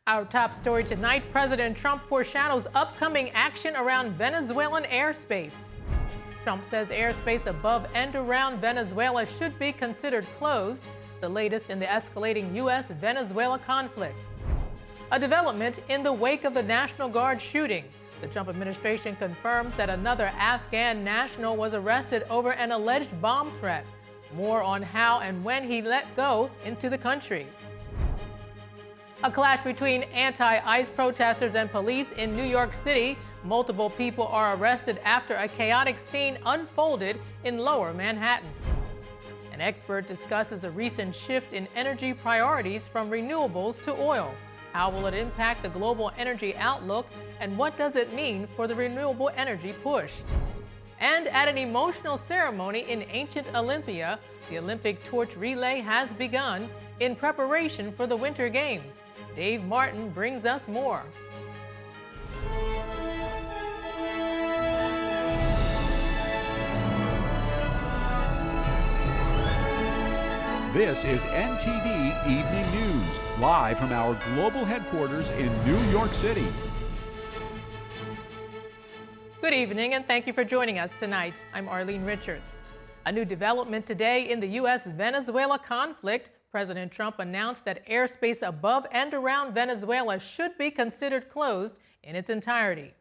Our top story tonight, President Trump foreshadows upcoming action around Venezuelan airspace. Trump says airspace above and around Venezuela should be considered closed, the latest in the escalating U.S.-Venezuela conflict. A development in the wake of the National Guard shooting. The Trump administration confirms that another Afghan national was arrested over an alleged bomb threat. More on how and when he let go into the country. A clash between anti-ICE protesters and police in New York City. Multiple people are arrested after a chaotic scene unfolded in Lower Manhattan. An expert discusses a recent shift in energy priorities from renewables to oil. How will it impact the global energy outlook, and what does it mean for the renewable energy push? And at an emotional ceremony in ancient Olympia, the Olympic torch relay has begun in preparation for the Winter Games. Dave Martin brings us more. This is NTD Evening News, live from our global headquarters in New York City. Good evening, and thank you for joining us tonight. I'm Arlene Richards. A new development today in the U.S.-Venezuela conflict. President Trump announced that airspace above and around Venezuela should be considered closed in its entirety.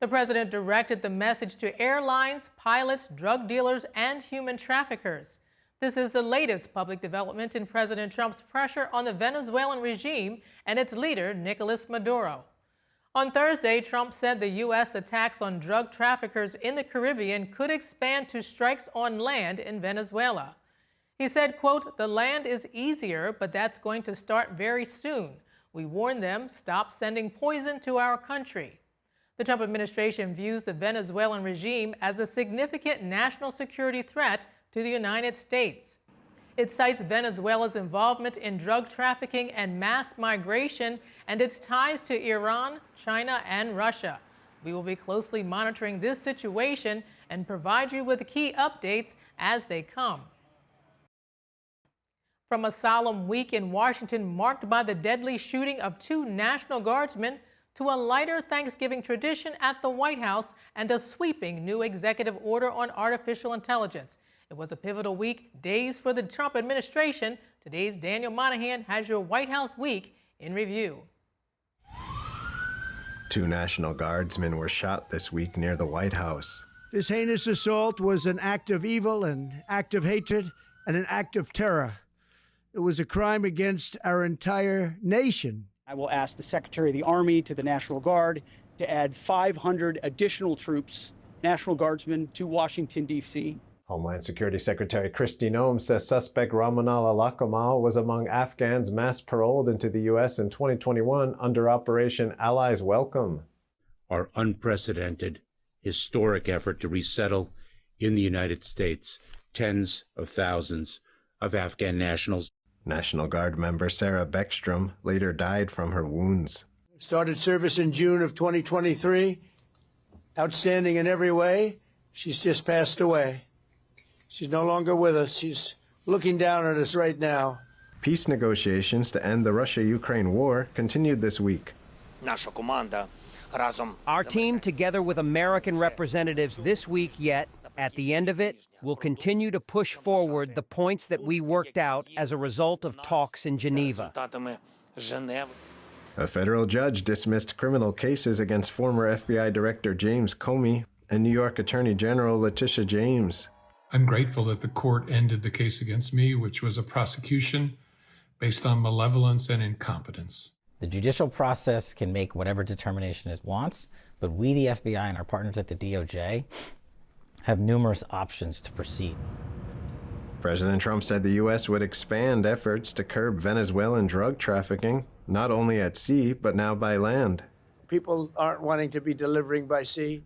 The president directed the message to airlines, pilots, drug dealers, and human traffickers. This is the latest public development in President Trump's pressure on the Venezuelan regime and its leader, Nicolas Maduro. On Thursday, Trump said the U.S. attacks on drug traffickers in the Caribbean could expand to strikes on land in Venezuela. He said, quote, "The land is easier, but that's going to start very soon. We warn them, stop sending poison to our country." The Trump administration views the Venezuelan regime as a significant national security threat to the United States. It cites Venezuela's involvement in drug trafficking and mass migration and its ties to Iran, China, and Russia. We will be closely monitoring this situation and provide you with key updates as they come. From a solemn week in Washington marked by the deadly shooting of 2 National Guardsmen to a lighter Thanksgiving tradition at the White House and a sweeping new executive order on artificial intelligence. It was a pivotal week, days for the Trump administration. Today's Daniel Monahan has your White House week in review. 2 National Guardsmen were shot this week near the White House. This heinous assault was an act of evil, an act of hatred, and an act of terror. It was a crime against our entire nation. I will ask the Secretary of the Army to the National Guard to add 500 additional troops, National Guardsmen, to Washington, D.C. Homeland Security Secretary Kristi Noem says suspect Ramanal Alakamal was among Afghans mass paroled into the U.S. in 2021 under Operation Allies Welcome. Our unprecedented, historic effort to resettle in the United States tens of thousands of Afghan nationals. National Guard member Sarah Beckstrom later died from her wounds. Started service in June of 2023. Outstanding in every way. She's just passed away. She's no longer with us. She's looking down at us right now. Peace negotiations to end the Russia-Ukraine war continued this week. Our team, together with American representatives this week, yet at the end of it, will continue to push forward the points that we worked out as a result of talks in Geneva. A federal judge dismissed criminal cases against former FBI Director James Comey and New York Attorney General Letitia James. I'm grateful that the court ended the case against me, which was a prosecution based on malevolence and incompetence. The judicial process can make whatever determination it wants, but we, the FBI, and our partners at the DOJ have numerous options to proceed. President Trump said the U.S. would expand efforts to curb Venezuelan drug trafficking, not only at sea, but now by land. People aren't wanting to be delivering by sea,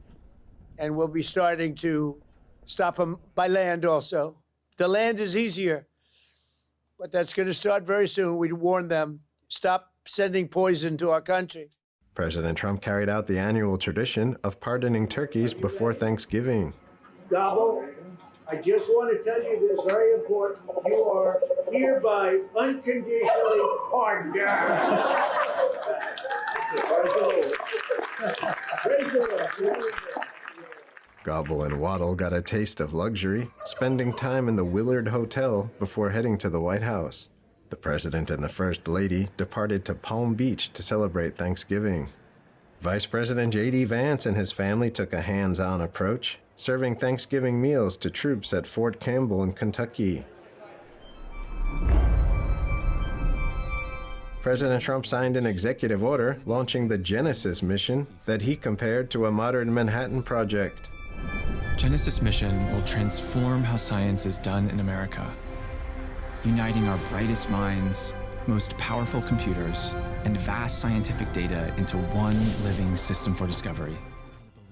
and we'll be starting to stop them by land also. The land is easier, but that's going to start very soon. We warn them, stop sending poison to our country. President Trump carried out the annual tradition of pardoning turkeys before Thanksgiving. Gobble, I just want to tell you this, very important. You are hereby unconditionally pardoned. Praise the Lord. Praise the Lord. Gobble and Waddle got a taste of luxury, spending time in the Willard Hotel before heading to the White House. The President and the First Lady departed to Palm Beach to celebrate Thanksgiving. Vice President J.D. Vance and his family took a hands-on approach, serving Thanksgiving meals to troops at Fort Campbell in Kentucky. President Trump signed an executive order launching the Genesis mission that he compared to a modern Manhattan Project. Genesis mission will transform how science is done in America, uniting our brightest minds, most powerful computers, and vast scientific data into one living system for discovery.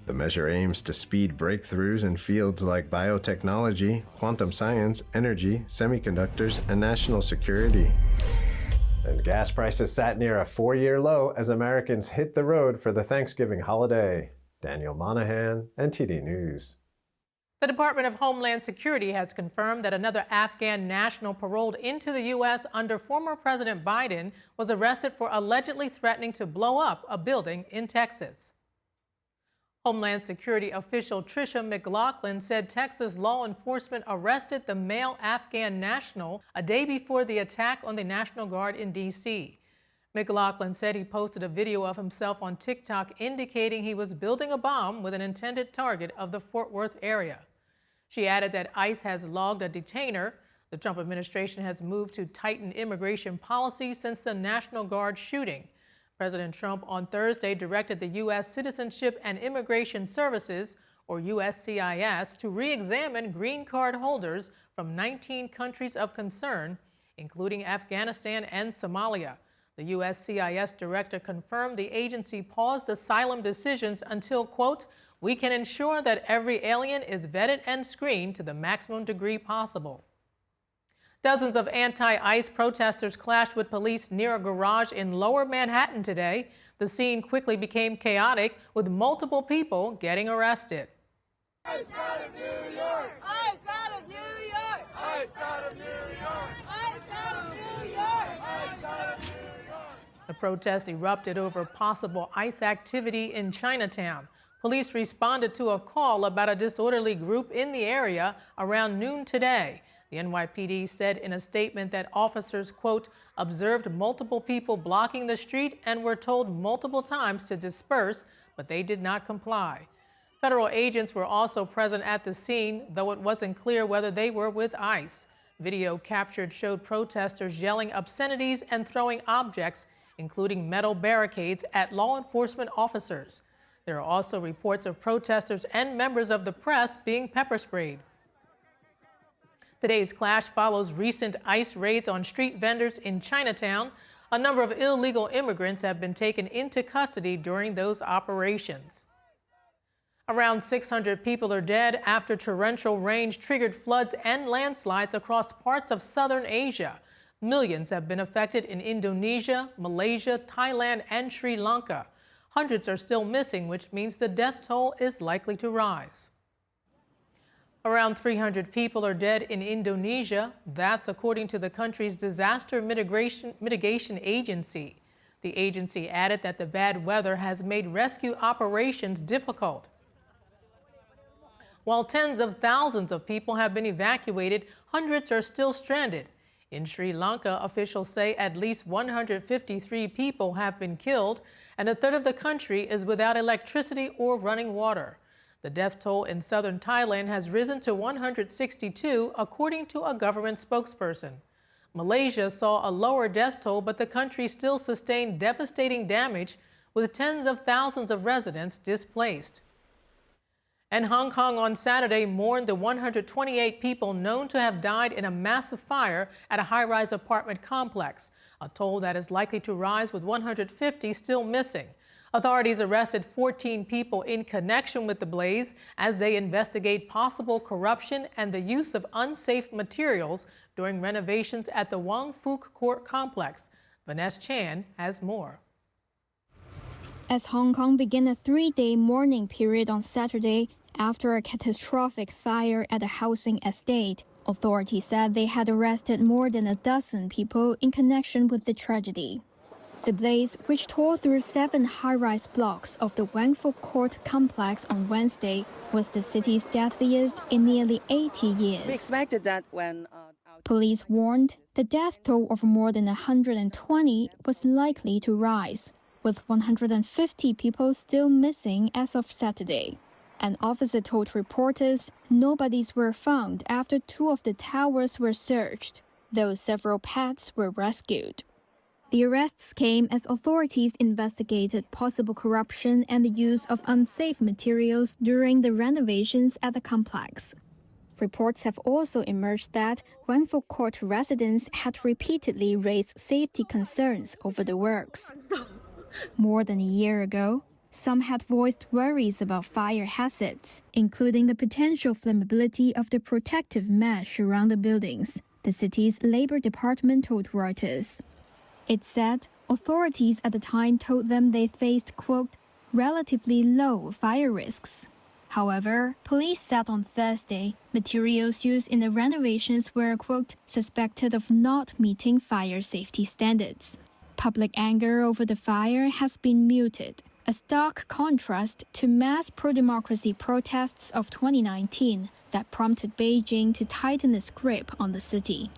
The measure aims to speed breakthroughs in fields like biotechnology, quantum science, energy, semiconductors, and national security. And gas prices sat near a 4-year low as Americans hit the road for the Thanksgiving holiday. Daniel Monahan, NTD News. The Department of Homeland Security has confirmed that another Afghan national paroled into the U.S. under former President Biden was arrested for allegedly threatening to blow up a building in Texas. Homeland Security official Tricia McLaughlin said Texas law enforcement arrested the male Afghan national a day before the attack on the National Guard in D.C. McLaughlin said he posted a video of himself on TikTok indicating he was building a bomb with an intended target of the Fort Worth area. She added that ICE has logged a detainer. The Trump administration has moved to tighten immigration policy since the National Guard shooting. President Trump on Thursday directed the U.S. Citizenship and Immigration Services, or USCIS, to re-examine green card holders from 19 countries of concern, including Afghanistan and Somalia. The USCIS director confirmed the agency paused asylum decisions until, quote, "We can ensure that every alien is vetted and screened to the maximum degree possible." Dozens of anti-ICE protesters clashed with police near a garage in Lower Manhattan today. The scene quickly became chaotic, with multiple people getting arrested. ICE out of New York! ICE out of New York! ICE out of New York! ICE out of New York! ICE out of New York! The protests erupted over possible ICE activity in Chinatown. Police responded to a call about a disorderly group in the area around noon today. The NYPD said in a statement that officers, quote, observed multiple people blocking the street and were told multiple times to disperse, but they did not comply. Federal agents were also present at the scene, though it wasn't clear whether they were with ICE. Video captured showed protesters yelling obscenities and throwing objects, including metal barricades, at law enforcement officers. There are also reports of protesters and members of the press being pepper sprayed. Today's clash follows recent ICE raids on street vendors in Chinatown. A number of illegal immigrants have been taken into custody during those operations. Around 600 people are dead after torrential rains triggered floods and landslides across parts of southern Asia. Millions have been affected in Indonesia, Malaysia, Thailand, and Sri Lanka. Hundreds are still missing, which means the death toll is likely to rise. Around 300 people are dead in Indonesia. That's according to the country's disaster mitigation agency. The agency added that the bad weather has made rescue operations difficult. While tens of thousands of people have been evacuated, hundreds are still stranded. In Sri Lanka, officials say at least 153 people have been killed, and a third of the country is without electricity or running water. The death toll in southern Thailand has risen to 162, according to a government spokesperson. Malaysia saw a lower death toll, but the country still sustained devastating damage, with tens of thousands of residents displaced. And Hong Kong on Saturday mourned the 128 people known to have died in a massive fire at a high-rise apartment complex, a toll that is likely to rise with 150 still missing. Authorities arrested 14 people in connection with the blaze as they investigate possible corruption and the use of unsafe materials during renovations at the Wong Fuk Court complex. Vanessa Chan has more. As Hong Kong began a 3-day mourning period on Saturday, After a catastrophic fire at a housing estate, authorities said they had arrested more than a dozen people in connection with the tragedy. The blaze, which tore through 7 high-rise blocks of the Wanfo Court complex on Wednesday, was the city's deadliest in nearly 80 years. We expected that when Police warned the death toll of more than 120 was likely to rise, with 150 people still missing as of Saturday. An officer told reporters no bodies were found after 2 of the towers were searched, though several pets were rescued. The arrests came as authorities investigated possible corruption and the use of unsafe materials during the renovations at the complex. Reports have also emerged that Wanfo Court residents had repeatedly raised safety concerns over the works. More than a year ago, some had voiced worries about fire hazards, including the potential flammability of the protective mesh around the buildings, the city's Labor Department told Reuters. It said authorities at the time told them they faced, quote, relatively low fire risks. However, police said on Thursday materials used in the renovations were, quote, suspected of not meeting fire safety standards. Public anger over the fire has been muted, a stark contrast to mass pro-democracy protests of 2019 that prompted Beijing to tighten its grip on the city.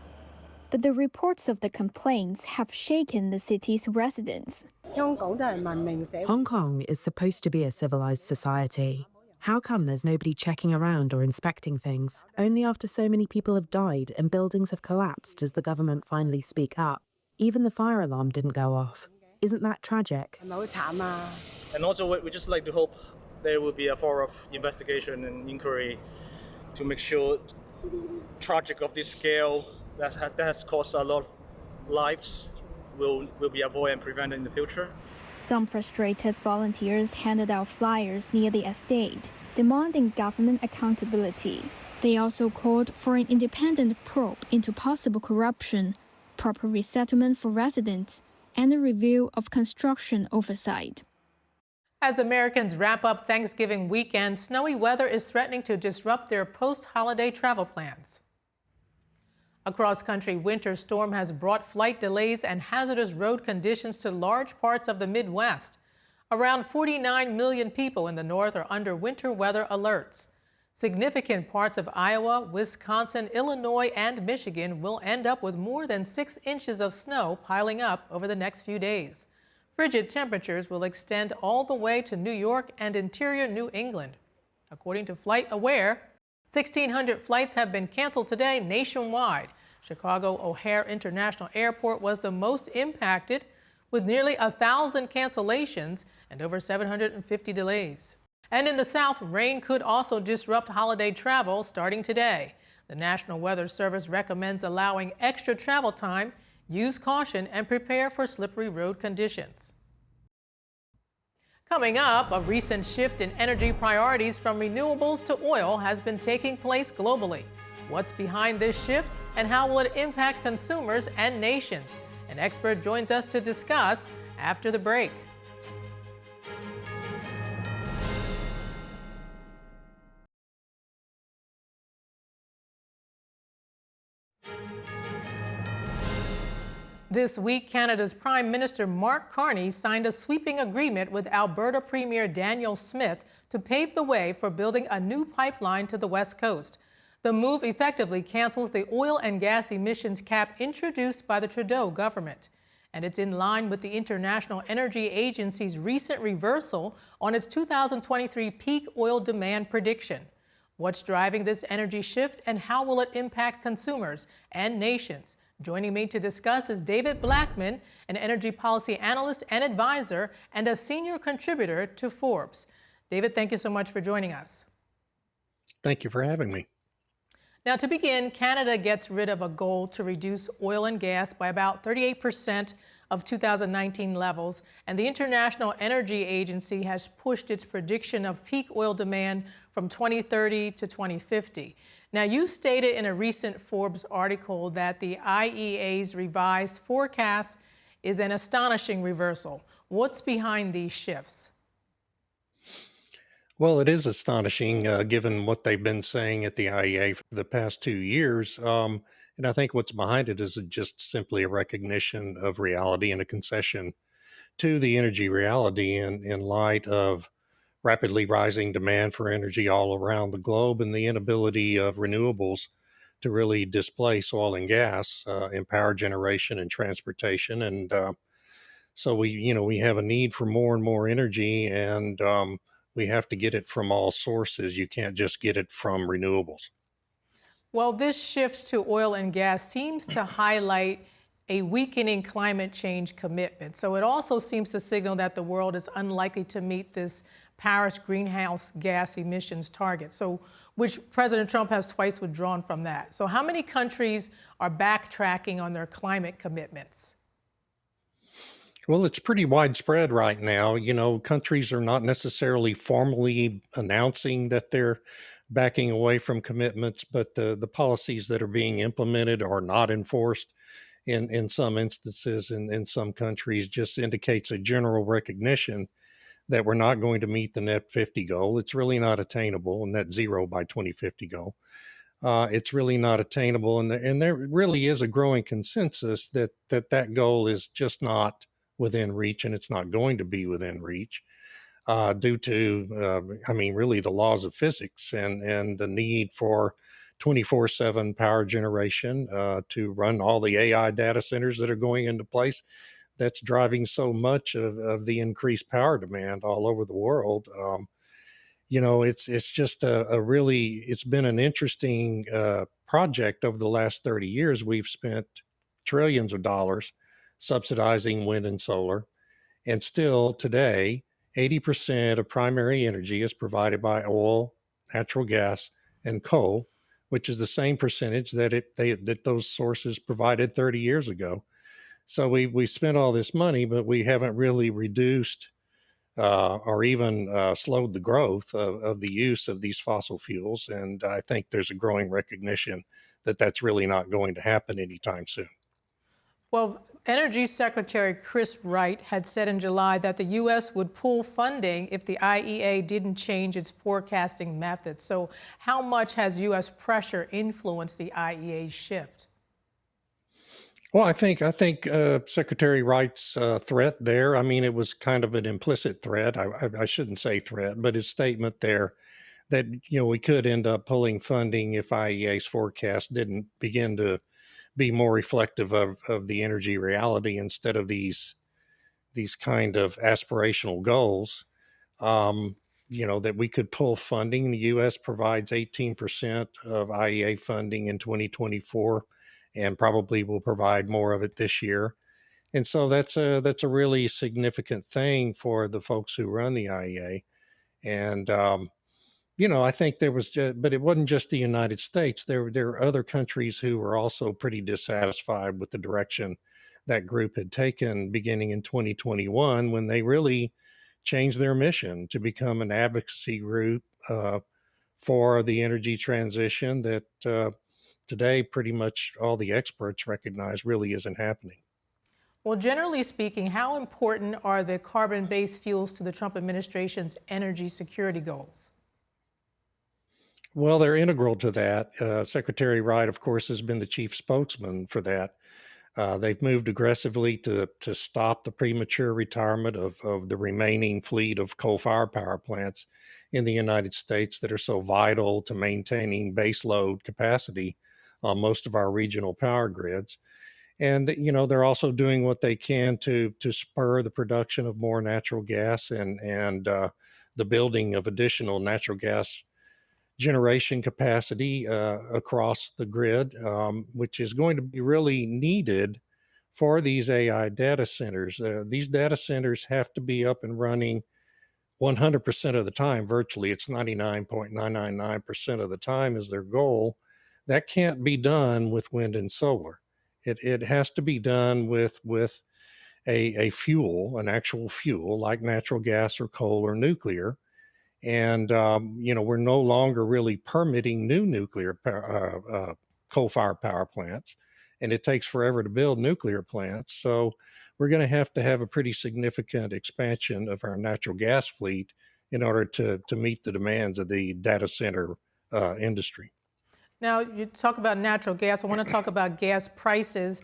But the reports of the complaints have shaken the city's residents. Hong Kong is supposed to be a civilized society. How come there's nobody checking around or inspecting things? Only after so many people have died and buildings have collapsed does the government finally speak up. Even the fire alarm didn't go off. Isn't that tragic? And also, we just like to hope there will be a thorough investigation and inquiry to make sure tragic of this scale that has cost a lot of lives will be avoided and prevented in the future. Some frustrated volunteers handed out flyers near the estate, demanding government accountability. They also called for an independent probe into possible corruption, proper resettlement for residents, and a review of construction oversight. As Americans wrap up Thanksgiving weekend, snowy weather is threatening to disrupt their post-holiday travel plans. A cross-country winter storm has brought flight delays and hazardous road conditions to large parts of the Midwest. Around 49 million people in the north are under winter weather alerts. Significant parts of Iowa, Wisconsin, Illinois, and Michigan will end up with more than 6 inches of snow piling up over the next few days. Frigid temperatures will extend all the way to New York and interior New England. According to FlightAware, 1,600 flights have been canceled today nationwide. Chicago O'Hare International Airport was the most impacted, with nearly 1,000 cancellations and over 750 delays. And in the South, rain could also disrupt holiday travel starting today. The National Weather Service recommends allowing extra travel time, use caution, and prepare for slippery road conditions. Coming up, a recent shift in energy priorities from renewables to oil has been taking place globally. What's behind this shift and how will it impact consumers and nations? An expert joins us to discuss after the break. This week, Canada's Prime Minister Mark Carney signed a sweeping agreement with Alberta Premier Daniel Smith to pave the way for building a new pipeline to the West Coast. The move effectively cancels the oil and gas emissions cap introduced by the Trudeau government. And it's in line with the International Energy Agency's recent reversal on its 2023 peak oil demand prediction. What's driving this energy shift and how will it impact consumers and nations? Joining me to discuss is David Blackman, an energy policy analyst and advisor and a senior contributor to Forbes. David, thank you so much for joining us. Thank you for having me. Now, to begin, Canada gets rid of a goal to reduce oil and gas by about 38% of 2019 levels, and the International Energy Agency has pushed its prediction of peak oil demand from 2030 to 2050. Now, you stated in a recent Forbes article that the IEA's revised forecast is an astonishing reversal. What's behind these shifts? Well, it is astonishing given what they've been saying at the IEA for the past 2 years. And I think what's behind it is just simply a recognition of reality and a concession to the energy reality in light of rapidly rising demand for energy all around the globe and the inability of renewables to really displace oil and gas in power generation and transportation. And so we have a need for more and more energy, and we have to get it from all sources. You can't just get it from renewables. Well, this shift to oil and gas seems to highlight a weakening climate change commitment. So it also seems to signal that the world is unlikely to meet this Paris greenhouse gas emissions target, so which President Trump has twice withdrawn from that. So how many countries are backtracking on their climate commitments? Well, it's pretty widespread right now. Countries are not necessarily formally announcing that they're backing away from commitments, but the policies that are being implemented are not enforced in some instances in some countries just indicates a general recognition that we're not going to meet the net 50 goal. It's really not attainable, net zero by 2050 goal. It's really not attainable, and there really is a growing consensus that goal is just not within reach, and it's not going to be within reach due to, really the laws of physics and the need for 24/7 power generation to run all the AI data centers that are going into place. That's driving so much of the increased power demand all over the world. It's just it's been an interesting project over the last 30 years. We've spent trillions of dollars subsidizing wind and solar, and still today, 80% of primary energy is provided by oil, natural gas, and coal, which is the same percentage that those sources provided 30 years ago. So we spent all this money, but we haven't really reduced or even slowed the growth of the use of these fossil fuels. And I think there's a growing recognition that that's really not going to happen anytime soon. Well, Energy Secretary Chris Wright had said in July that the U.S. would pull funding if the IEA didn't change its forecasting methods. So how much has U.S. pressure influenced the IEA's shift? Well, I think Secretary Wright's threat there. I mean, it was kind of an implicit threat. I shouldn't say threat, but his statement there that we could end up pulling funding if IEA's forecast didn't begin to be more reflective of the energy reality instead of these kind of aspirational goals. That we could pull funding. The U.S. provides 18% of IEA funding in 2024. And probably will provide more of it this year. And so that's a really significant thing for the folks who run the IEA. And I think but it wasn't just the United States. There are other countries who were also pretty dissatisfied with the direction that group had taken beginning in 2021 when they really changed their mission to become an advocacy group for the energy transition that today, pretty much all the experts recognize really isn't happening. Well, generally speaking, how important are the carbon-based fuels to the Trump administration's energy security goals? Well, they're integral to that. Secretary Wright, of course, has been the chief spokesman for that. They've moved aggressively to stop the premature retirement of the remaining fleet of coal-fired power plants in the United States that are so vital to maintaining baseload capacity on most of our regional power grids. And, they're also doing what they can to spur the production of more natural gas and the building of additional natural gas generation capacity across the grid, which is going to be really needed for these AI data centers. These data centers have to be up and running 100% of the time, virtually. It's 99.999% of the time is their goal. That can't be done with wind and solar. It has to be done with a fuel, an actual fuel like natural gas or coal or nuclear. And we're no longer really permitting new nuclear coal-fired power plants, and it takes forever to build nuclear plants. So we're going to have a pretty significant expansion of our natural gas fleet in order to meet the demands of the data center industry. Now, you talk about natural gas. I want to talk about gas prices.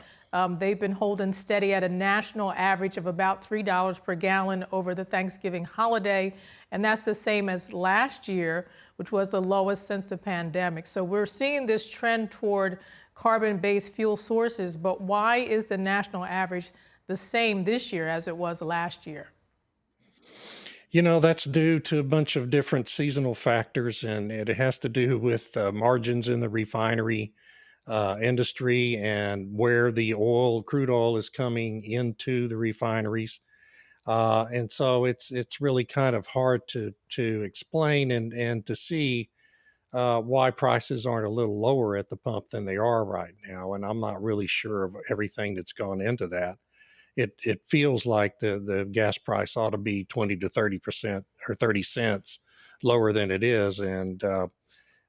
They've been holding steady at a national average of about $3 per gallon over the Thanksgiving holiday, and that's the same as last year, which was the lowest since the pandemic. So we're seeing this trend toward carbon-based fuel sources, but why is the national average the same this year as it was last year? You know, that's due to a bunch of different seasonal factors, and it has to do with margins in the refinery industry and where the crude oil is coming into the refineries. And so it's really kind of hard to explain and to see why prices aren't a little lower at the pump than they are right now. And I'm not really sure of everything that's gone into that. It feels like the gas price ought to be 20 to 30% or 30 cents lower than it is. And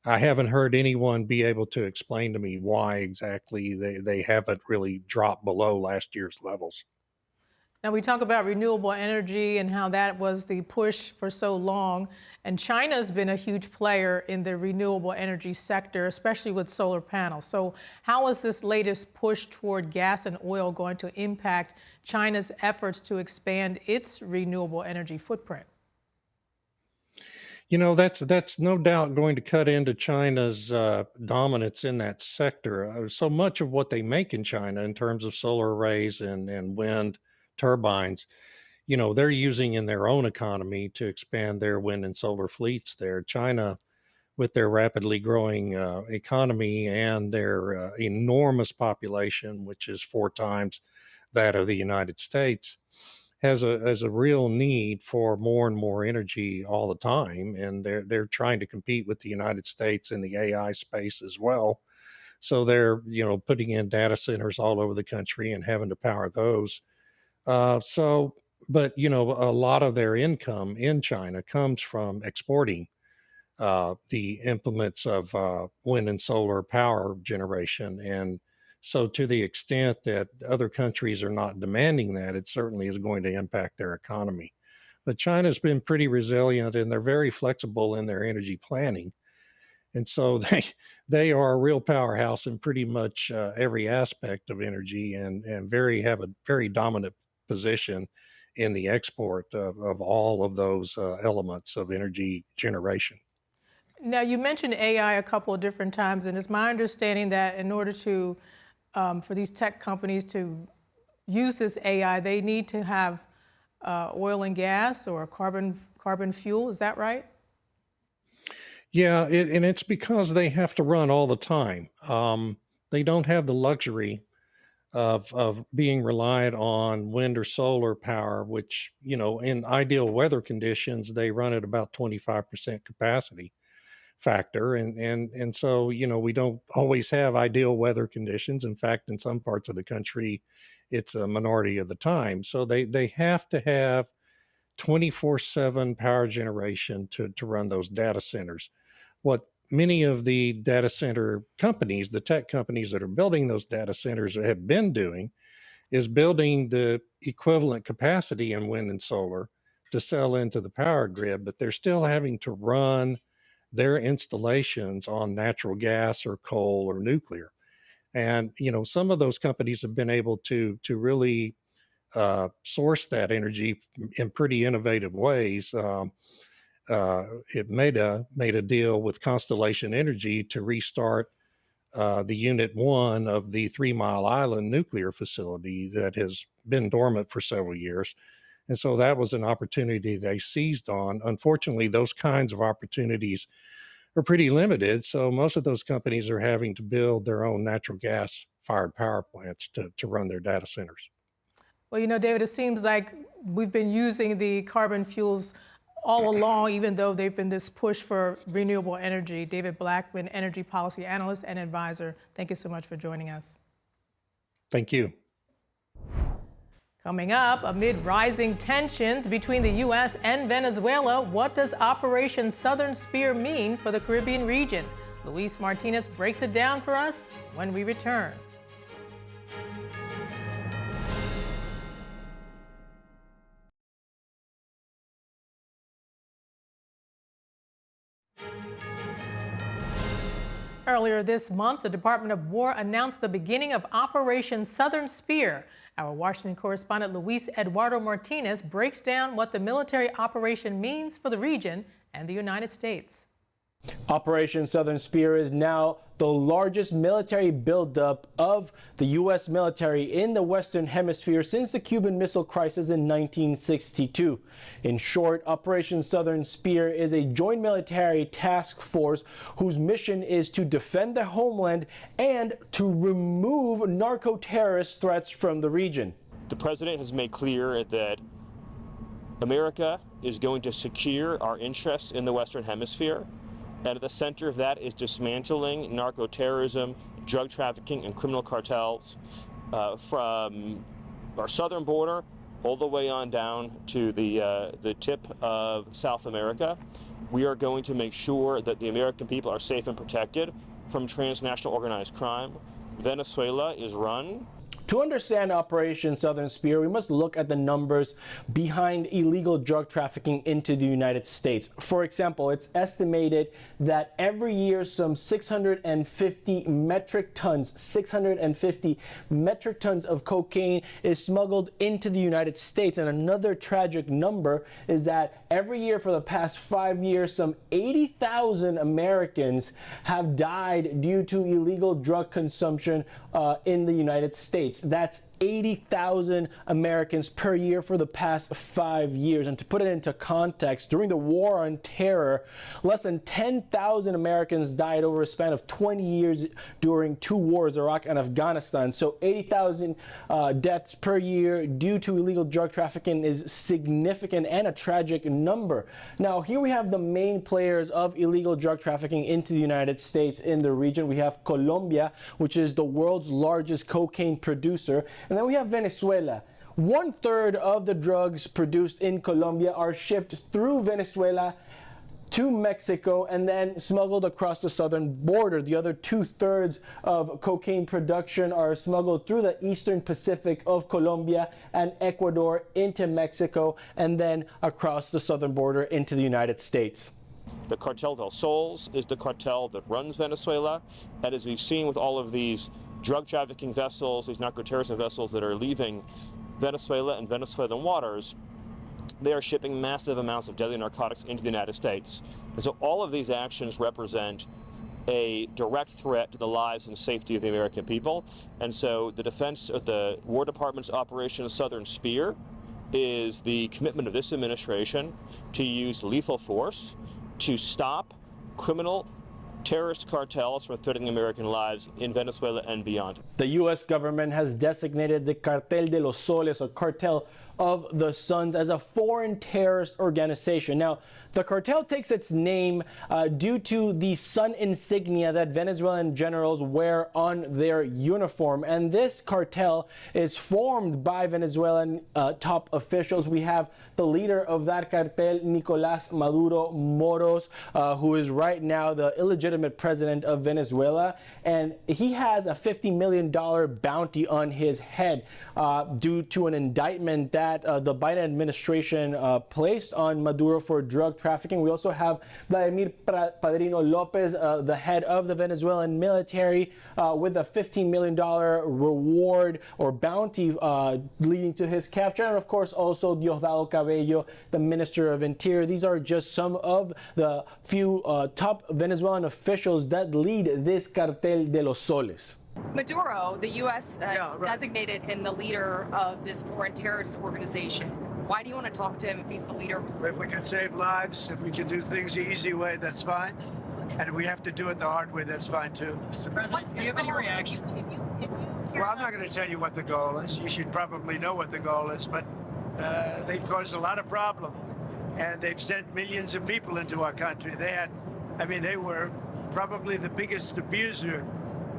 I haven't heard anyone be able to explain to me why exactly they haven't really dropped below last year's levels. Now, we talk about renewable energy and how that was the push for so long. And China's been a huge player in the renewable energy sector, especially with solar panels. So how is this latest push toward gas and oil going to impact China's efforts to expand its renewable energy footprint? You know, that's no doubt going to cut into China's dominance in that sector. So much of what they make in China in terms of solar arrays and wind turbines, you know, they're using in their own economy to expand their wind and solar fleets there. China, with their rapidly growing economy and their enormous population, which is 4 times that of the United States, has a real need for more and more energy all the time, and they're trying to compete with the United States in the AI space as well. So they're, you know, putting in data centers all over the country and having to power those. But you know, a lot of their income in China comes from exporting the implements of wind and solar power generation. And so, to the extent that other countries are not demanding that, it certainly is going to impact their economy. But China's been pretty resilient, and they're very flexible in their energy planning. And so they are a real powerhouse in pretty much every aspect of energy, and have a very dominant position in the export of all of those elements of energy generation. Now, you mentioned AI a couple of different times, and it's my understanding that in order to for these tech companies to use this AI, they need to have oil and gas or carbon fuel. Is that right? Yeah, and it's because they have to run all the time. They don't have the luxury of being reliant on wind or solar power, which, you know, in ideal weather conditions, they run at about 25% capacity factor. And so, you know, we don't always have ideal weather conditions. In fact, in some parts of the country, it's a minority of the time. So they have to have 24/7 power generation to run those data centers. What many of the data center companies, the tech companies that are building those data centers have been doing is building the equivalent capacity in wind and solar to sell into the power grid, but they're still having to run their installations on natural gas or coal or nuclear. And, you know, some of those companies have been able to really source that energy in pretty innovative ways. It made a deal with Constellation Energy to restart the Unit 1 of the 3 Mile Island nuclear facility that has been dormant for several years. And so that was an opportunity they seized on. Unfortunately, those kinds of opportunities are pretty limited. So most of those companies are having to build their own natural gas fired power plants to run their data centers. Well, you know, David, it seems like we've been using the carbon fuels all along, even though they've been this push for renewable energy. David Blackman, energy policy analyst and advisor, thank you so much for joining us. Thank you. Coming up, amid rising tensions between the U.S. and Venezuela, what does Operation Southern Spear mean for the Caribbean region? Luis Martinez breaks it down for us when we return. Earlier this month, the Department of War announced the beginning of Operation Southern Spear. Our Washington correspondent Luis Eduardo Martinez breaks down what the military operation means for the region and the United States. Operation Southern Spear is now the largest military buildup of the U.S. military in the Western Hemisphere since the Cuban Missile Crisis in 1962. In short, Operation Southern Spear is a joint military task force whose mission is to defend the homeland and to remove narco-terrorist threats from the region. The president has made clear that America is going to secure our interests in the Western Hemisphere. And at the center of that is dismantling narco-terrorism, drug trafficking, and criminal cartels from our southern border all the way on down to the tip of South America. We are going to make sure that the American people are safe and protected from transnational organized crime. Venezuela is run. To understand Operation Southern Spear, we must look at the numbers behind illegal drug trafficking into the United States. For example, it's estimated that every year some 650 metric tons of cocaine is smuggled into the United States. And another tragic number is that every year for the past 5 years, some 80,000 Americans have died due to illegal drug consumption in the United States. That's 80,000 Americans per year for the past 5 years. And to put it into context, during the War on Terror, less than 10,000 Americans died over a span of 20 years during 2 wars, Iraq and Afghanistan. So 80,000 deaths per year due to illegal drug trafficking is significant and a tragic number. Now, here we have the main players of illegal drug trafficking into the United States in the region. We have Colombia, which is the world's largest cocaine producer. And then we have Venezuela. 1/3 of the drugs produced in Colombia are shipped through Venezuela to Mexico and then smuggled across the southern border. The other 2/3 of cocaine production are smuggled through the eastern Pacific of Colombia and Ecuador into Mexico and then across the southern border into the United States. The Cartel del Soles is the cartel that runs Venezuela, and as we've seen with all of these drug trafficking vessels, these narco-terrorism vessels that are leaving Venezuela and Venezuelan waters, they are shipping massive amounts of deadly narcotics into the United States. And so all of these actions represent a direct threat to the lives and safety of the American people. And so the defense of the War Department's Operation Southern Spear is the commitment of this administration to use lethal force to stop criminal terrorist cartels from threatening American lives in Venezuela and beyond. The U.S. government has designated the Cartel de los Soles, or Cartel of the Suns, as a foreign terrorist organization. Now, the cartel takes its name due to the sun insignia that Venezuelan generals wear on their uniform. And this cartel is formed by Venezuelan top officials. We have the leader of that cartel, Nicolás Maduro Moros, who is right now the illegitimate president of Venezuela. And he has a $50 million bounty on his head due to an indictment that the Biden administration placed on Maduro for drug trafficking. We also have Vladimir Padrino Lopez, the head of the Venezuelan military, with a $15 million reward or bounty leading to his capture. And of course, also Diosdado Cabello, the Minister of Interior. These are just some of the few top Venezuelan officials that lead this Cartel de los Soles. Maduro, the U.S. designated him the leader of this foreign terrorist organization. Why do you want to talk to him if he's the leader? If we can save lives, if we can do things the easy way, that's fine. And if we have to do it the hard way, that's fine too. Mr. President, do you have any reaction? Well, I'm not going to tell you what the goal is. You should probably know what the goal is, but they've caused a lot of problem. And they've sent millions of people into our country. They were probably the biggest abuser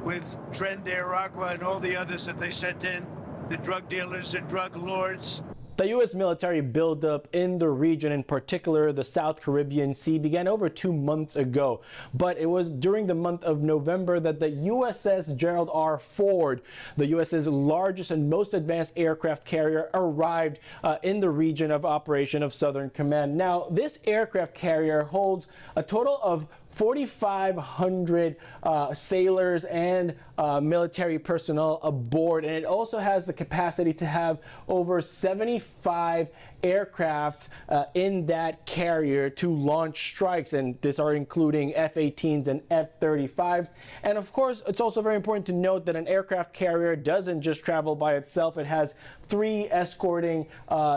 with Tren de Aragua and all the others that they sent in, the drug dealers and drug lords. The U.S. military buildup in the region, in particular the South Caribbean Sea, began over 2 months ago. But it was during the month of November that the USS Gerald R. Ford, the U.S.'s largest and most advanced aircraft carrier, arrived in the region of operation of Southern Command. Now, this aircraft carrier holds a total of 4,500 sailors and military personnel aboard, and it also has the capacity to have over 75 aircrafts in that carrier to launch strikes, and these are including F-18s and F-35s. And of course, it's also very important to note that an aircraft carrier doesn't just travel by itself. It has 3 escorting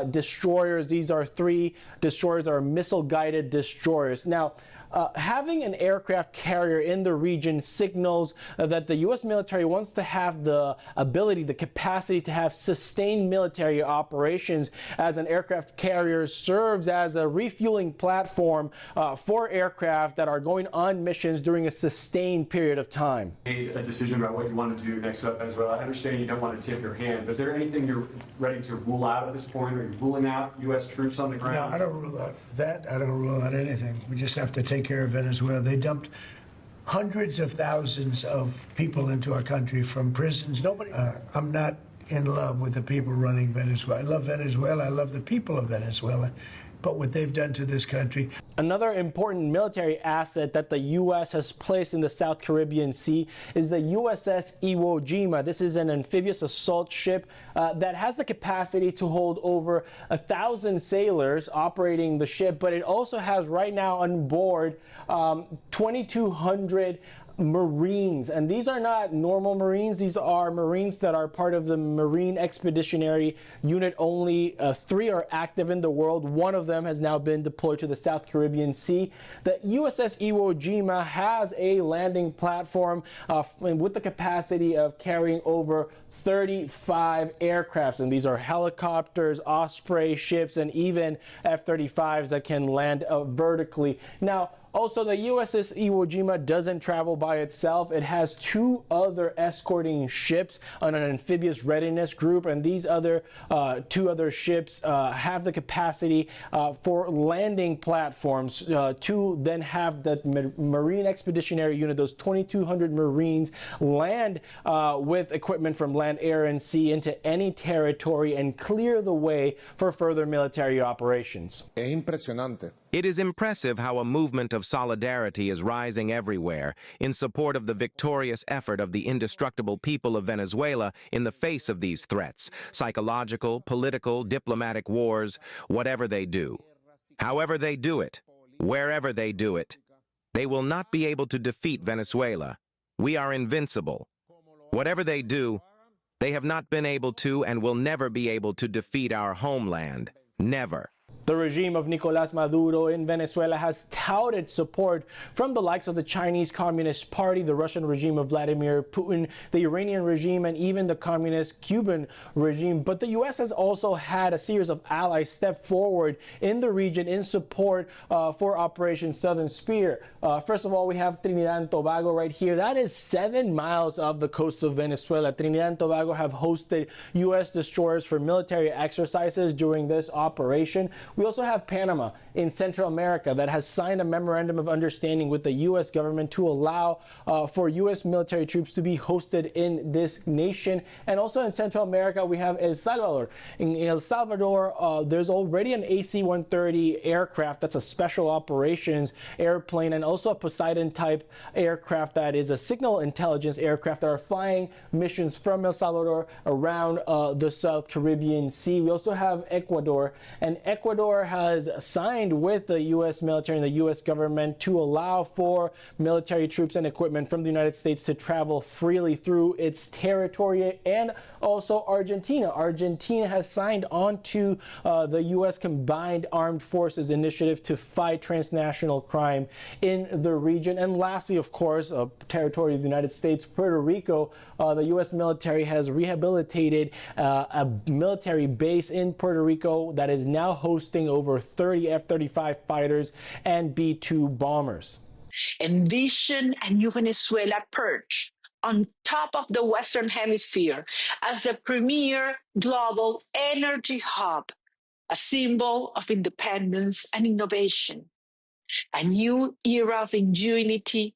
destroyers. These are 3 destroyers that are missile-guided destroyers. Now, having an aircraft carrier in the region signals that the U.S. military wants to have the ability, the capacity to have sustained military operations, as an aircraft carrier serves as a refueling platform for aircraft that are going on missions during a sustained period of time. Made a decision about what you want to do next up as well. I understand you don't want to tip your hand, but is there anything you're ready to rule out at this point? Are you ruling out U.S. troops on the ground? No, I don't rule out that. I don't rule out anything. We just have to take care of Venezuela. They dumped hundreds of thousands of people into our country from prisons. Nobody. I'm not in love with the people running Venezuela. I love Venezuela. I love the people of Venezuela. But what they've done to this country. Another important military asset that the U.S. has placed in the South Caribbean Sea is the USS Iwo Jima. This is an amphibious assault ship that has the capacity to hold over 1,000 sailors operating the ship, but it also has right now on board 2,200 Marines, and these are not normal Marines. These are Marines that are part of the Marine Expeditionary Unit. Only 3 are active in the world. 1 of them has now been deployed to the South Caribbean Sea. The USS Iwo Jima has a landing platform with the capacity of carrying over 35 aircrafts, and these are helicopters, Osprey ships, and even F-35s that can land vertically. Now, also, the USS Iwo Jima doesn't travel by itself. It has 2 other escorting ships on an amphibious readiness group, and these other 2 other ships have the capacity for landing platforms to then have the Marine Expeditionary Unit, those 2,200 Marines, land with equipment from land, air, and sea into any territory and clear the way for further military operations. Es impresionante. It is impressive how a movement of solidarity is rising everywhere in support of the victorious effort of the indestructible people of Venezuela in the face of these threats, psychological, political, diplomatic wars, whatever they do. However they do it, wherever they do it, they will not be able to defeat Venezuela. We are invincible. Whatever they do, they have not been able to and will never be able to defeat our homeland. Never. The regime of Nicolás Maduro in Venezuela has touted support from the likes of the Chinese Communist Party, the Russian regime of Vladimir Putin, the Iranian regime, and even the communist Cuban regime. But the U.S. has also had a series of allies step forward in the region in support for Operation Southern Spear. First of all, we have Trinidad and Tobago right here. That is 7 miles off the coast of Venezuela. Trinidad and Tobago have hosted U.S. destroyers for military exercises during this operation. We also have Panama in Central America that has signed a memorandum of understanding with the U.S. government to allow for U.S. military troops to be hosted in this nation. And also in Central America, we have El Salvador. In El Salvador, there's already an AC-130 aircraft that's a special operations airplane, and also a Poseidon-type aircraft that is a signal intelligence aircraft that are flying missions from El Salvador around the South Caribbean Sea. We also have Ecuador, and Ecuador has signed with the U.S. military and the U.S. government to allow for military troops and equipment from the United States to travel freely through its territory. And also Argentina. Argentina has signed on to the U.S. Combined Armed Forces Initiative to fight transnational crime in the region. And lastly, of course, a territory of the United States, Puerto Rico. The U.S. military has rehabilitated a military base in Puerto Rico that is now hosting over 30 F-35 fighters and B-2 bombers. Envision a new Venezuela perched on top of the Western Hemisphere as a premier global energy hub, a symbol of independence and innovation, a new era of ingenuity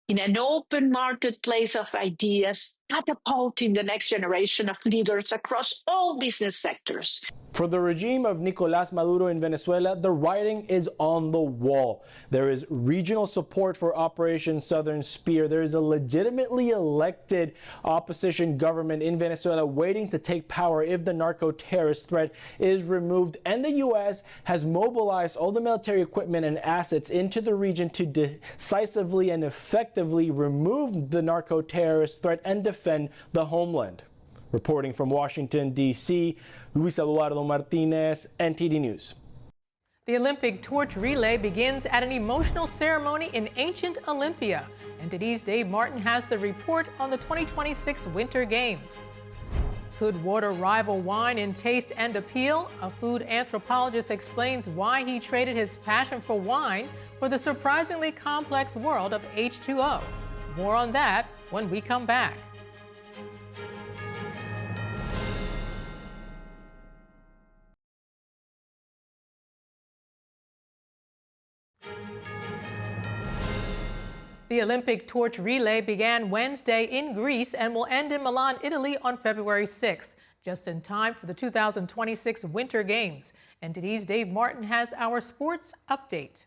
in an open marketplace of ideas, catapulting the next generation of leaders across all business sectors. For the regime of Nicolás Maduro in Venezuela, the writing is on the wall. There is regional support for Operation Southern Spear. There is a legitimately elected opposition government in Venezuela waiting to take power if the narco-terrorist threat is removed. And the U.S. has mobilized all the military equipment and assets into the region to decisively and effectively remove the narco-terrorist threat and defend the homeland. Reporting from Washington, D.C., Luis Eduardo Martinez, NTD News. The Olympic torch relay begins at an emotional ceremony in ancient Olympia. NTD's Dave Martin has the report on the 2026 Winter Games. Could water rival wine in taste and appeal? A food anthropologist explains why he traded his passion for wine for the surprisingly complex world of H2O. More on that when we come back. The Olympic torch relay began Wednesday in Greece and will end in Milan, Italy on February 6th, just in time for the 2026 Winter Games. NTD's Dave Martin has our sports update.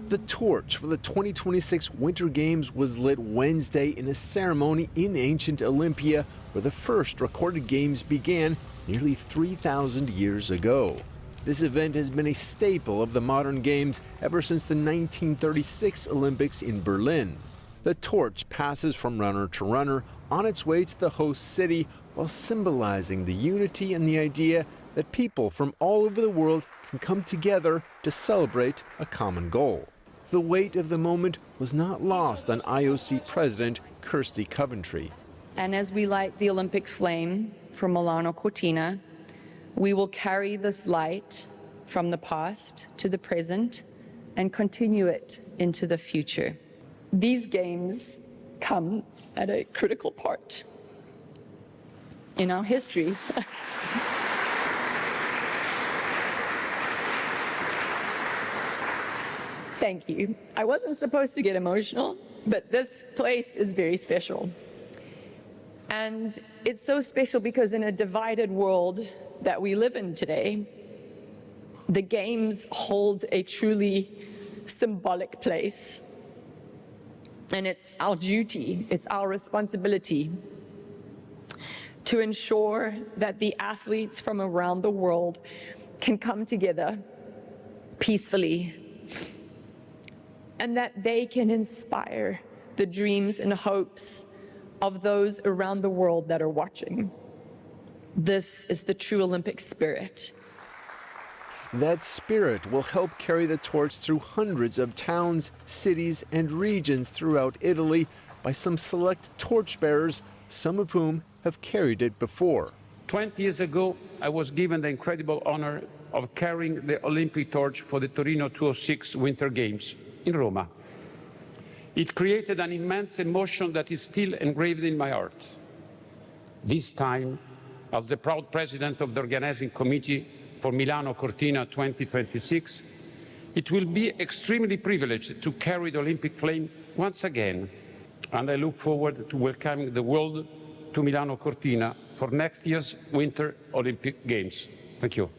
The torch for the 2026 Winter Games was lit Wednesday in a ceremony in ancient Olympia, where the first recorded games began nearly 3,000 years ago. This event has been a staple of the modern games ever since the 1936 Olympics in Berlin. The torch passes from runner to runner on its way to the host city, while symbolizing the unity and the idea that people from all over the world can come together to celebrate a common goal. The weight of the moment was not lost on IOC President Kirsty Coventry. And as we light the Olympic flame from Milano Cortina, we will carry this light from the past to the present and continue it into the future. These games come at a critical part in our history. Thank you. I wasn't supposed to get emotional, but this place is very special. And it's so special because in a divided world that we live in today, the games hold a truly symbolic place. And it's our duty, it's our responsibility to ensure that the athletes from around the world can come together peacefully and that they can inspire the dreams and hopes of those around the world that are watching. This is the true Olympic spirit. That spirit will help carry the torch through hundreds of towns, cities, and regions throughout Italy by some select torchbearers, some of whom have carried it before. 20 years ago, I was given the incredible honor of carrying the Olympic torch for the Torino 2006 Winter Games in Roma. It created an immense emotion that is still engraved in my heart. This time, as the proud president of the organizing committee for Milano Cortina 2026, it will be extremely privileged to carry the Olympic flame once again. And I look forward to welcoming the world to Milano Cortina for next year's Winter Olympic Games. Thank you.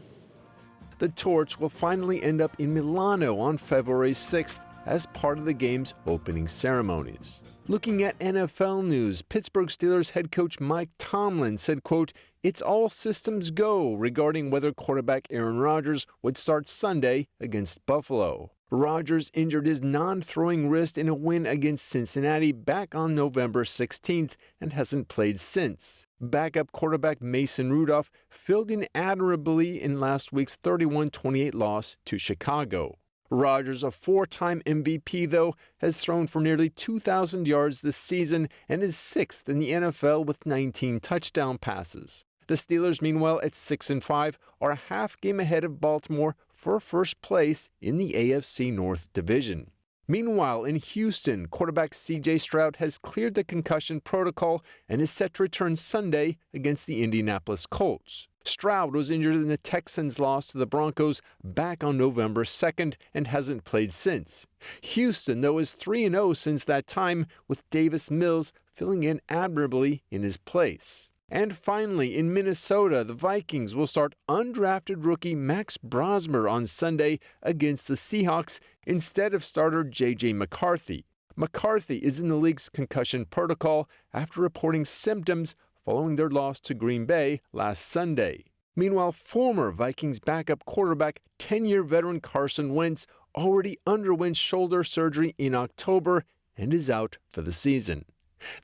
The torch will finally end up in Milano on February 6th as part of the game's opening ceremonies. Looking at NFL news, Pittsburgh Steelers head coach Mike Tomlin said, quote, "It's all systems go regarding whether quarterback Aaron Rodgers would start Sunday against Buffalo." Rodgers injured his non-throwing wrist in a win against Cincinnati back on November 16th and hasn't played since. Backup quarterback Mason Rudolph filled in admirably in last week's 31-28 loss to Chicago. Rodgers, a four-time MVP, though, has thrown for nearly 2,000 yards this season and is sixth in the NFL with 19 touchdown passes. The Steelers, meanwhile, at 6-5, are a half game ahead of Baltimore for first place in the AFC North Division. Meanwhile, in Houston, quarterback C.J. Stroud has cleared the concussion protocol and is set to return Sunday against the Indianapolis Colts. Stroud was injured in the Texans' loss to the Broncos back on November 2nd and hasn't played since. Houston, though, is 3-0 since that time, with Davis Mills filling in admirably in his place. And finally, in Minnesota, the Vikings will start undrafted rookie Max Brosmer on Sunday against the Seahawks instead of starter J.J. McCarthy. McCarthy is in the league's concussion protocol after reporting symptoms following their loss to Green Bay last Sunday. Meanwhile, former Vikings backup quarterback, 10-year veteran Carson Wentz already underwent shoulder surgery in October and is out for the season.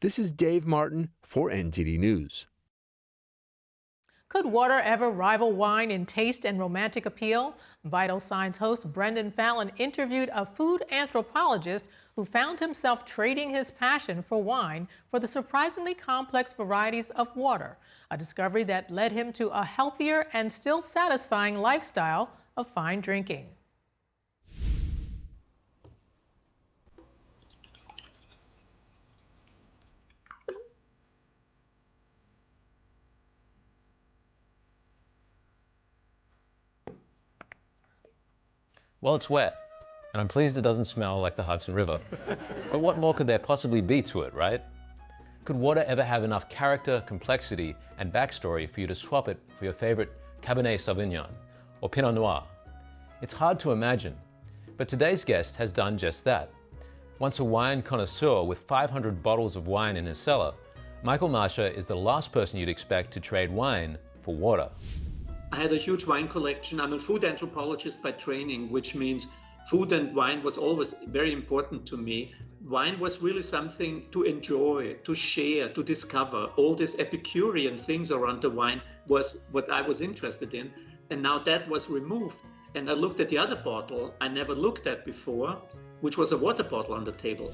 This is Dave Martin for NTD News. Could water ever rival wine in taste and romantic appeal? Vital Signs host Brendan Fallon interviewed a food anthropologist who found himself trading his passion for wine for the surprisingly complex varieties of water, a discovery that led him to a healthier and still satisfying lifestyle of fine drinking. Well, it's wet, and I'm pleased it doesn't smell like the Hudson River. But what more could there possibly be to it, right? Could water ever have enough character, complexity, and backstory for you to swap it for your favorite Cabernet Sauvignon or Pinot Noir? It's hard to imagine, but today's guest has done just that. Once a wine connoisseur with 500 bottles of wine in his cellar, Michael Masha is the last person you'd expect to trade wine for water. I had a huge wine collection. I'm a food anthropologist by training, which means food and wine was always very important to me. Wine was really something to enjoy, to share, to discover. All these Epicurean things around the wine was what I was interested in. And now that was removed. And I looked at the other bottle I never looked at before, which was a water bottle on the table.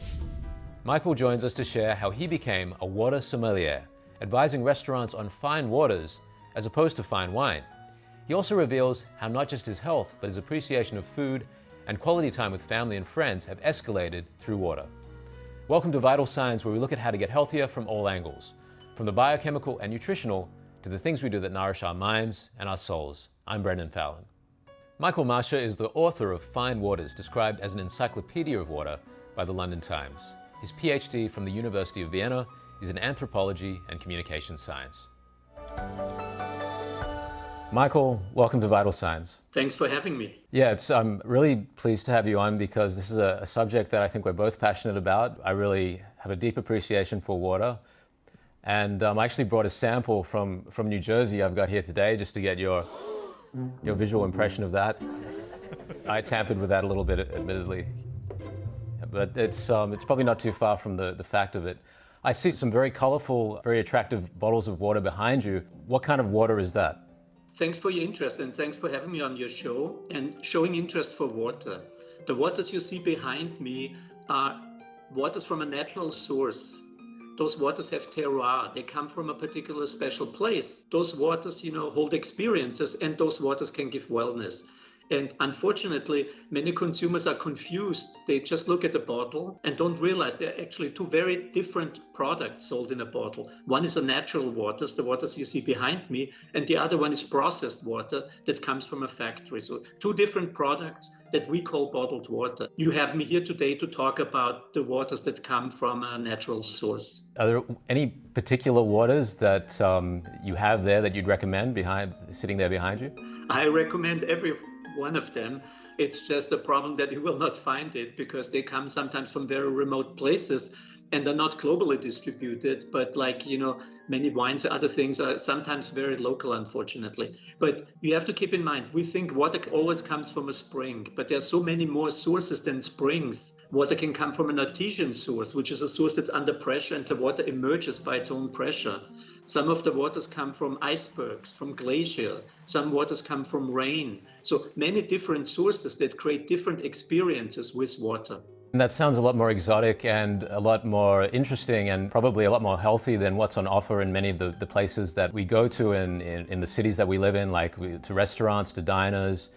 Michael joins us to share how he became a water sommelier, advising restaurants on fine waters as opposed to fine wine. He also reveals how not just his health, but his appreciation of food and quality time with family and friends have escalated through water. Welcome to Vital Signs, where we look at how to get healthier from all angles, from the biochemical and nutritional to the things we do that nourish our minds and our souls. I'm Brendan Fallon. Michael Masha is the author of Fine Waters, described as an encyclopedia of water by the London Times. His PhD from the University of Vienna is in anthropology and communication science. Michael, welcome to Vital Signs. Thanks for having me. Yeah, I'm really pleased to have you on because this is a subject that I think we're both passionate about. I really have a deep appreciation for water. And I actually brought a sample from New Jersey I've got here today just to get your visual impression of that. I tampered with that a little bit, admittedly. But it's probably not too far from the fact of it. I see some very colorful, very attractive bottles of water behind you. What kind of water is that? Thanks for your interest and thanks for having me on your show and showing interest for water. The waters you see behind me are waters from a natural source. Those waters have terroir. They come from a particular special place. Those waters, hold experiences, and those waters can give wellness. And unfortunately, many consumers are confused. They just look at the bottle and don't realize they're actually two very different products sold in a bottle. One is a natural waters, the waters you see behind me, and the other one is processed water that comes from a factory. So two different products that we call bottled water. You have me here today to talk about the waters that come from a natural source. Are there any particular waters that you have there that you'd recommend sitting there behind you? I recommend every one of them. It's just a problem that you will not find it because they come sometimes from very remote places and are not globally distributed. But many wines and other things are sometimes very local, unfortunately. But you have to keep in mind, we think water always comes from a spring, but there are so many more sources than springs. Water can come from an artesian source, which is a source that's under pressure and the water emerges by its own pressure. Some of the waters come from icebergs, from glacier. Some waters come from rain. So many different sources that create different experiences with water. And that sounds a lot more exotic and a lot more interesting and probably a lot more healthy than what's on offer in many of the places that we go to in the cities that we live in, to restaurants, to diners,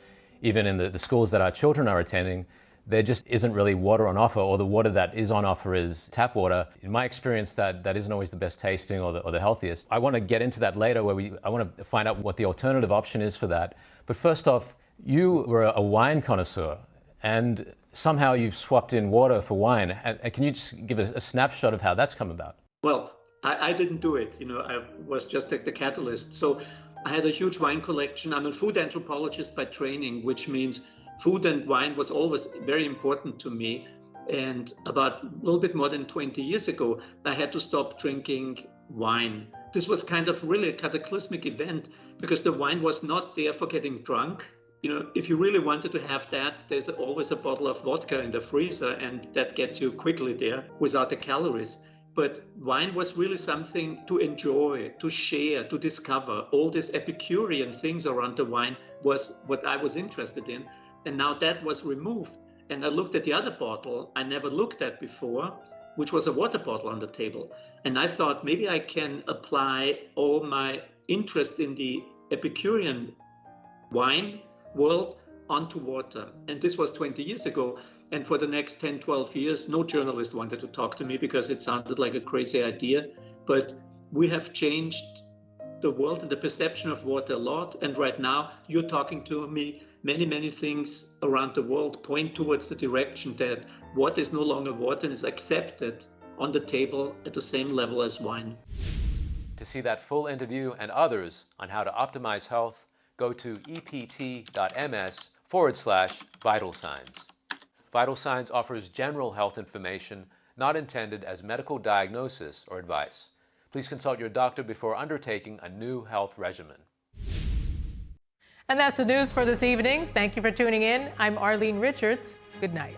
even in the schools that our children are attending. there just isn't really water on offer, or the water that is on offer is tap water. In my experience, that isn't always the best tasting or the healthiest. I want to get into that later, I want to find out what the alternative option is for that. But first off, you were a wine connoisseur, and somehow you've swapped in water for wine. And can you just give a snapshot of how that's come about? Well, I didn't do it. I was just like the catalyst. So I had a huge wine collection. I'm a food anthropologist by training, which means food and wine was always very important to me. And about a little bit more than 20 years ago, I had to stop drinking wine. This was kind of really a cataclysmic event because the wine was not there for getting drunk. If you really wanted to have that, there's always a bottle of vodka in the freezer, and that gets you quickly there without the calories. But wine was really something to enjoy, to share, to discover. All these Epicurean things around the wine was what I was interested in. And now that was removed. And I looked at the other bottle I never looked at before, which was a water bottle on the table. And I thought maybe I can apply all my interest in the Epicurean wine world onto water. And this was 20 years ago. And for the next 10, 12 years, no journalist wanted to talk to me because it sounded like a crazy idea. But we have changed the world and the perception of water a lot. And right now, you're talking to me, many things around the world point towards the direction that water is no longer water and is accepted on the table at the same level as wine. To see that full interview and others on how to optimize health, go to ept.ms/vital signs. Vital Signs offers general health information not intended as medical diagnosis or advice. Please consult your doctor before undertaking a new health regimen. And that's the news for this evening. Thank you for tuning in. I'm Arlene Richards. Good night.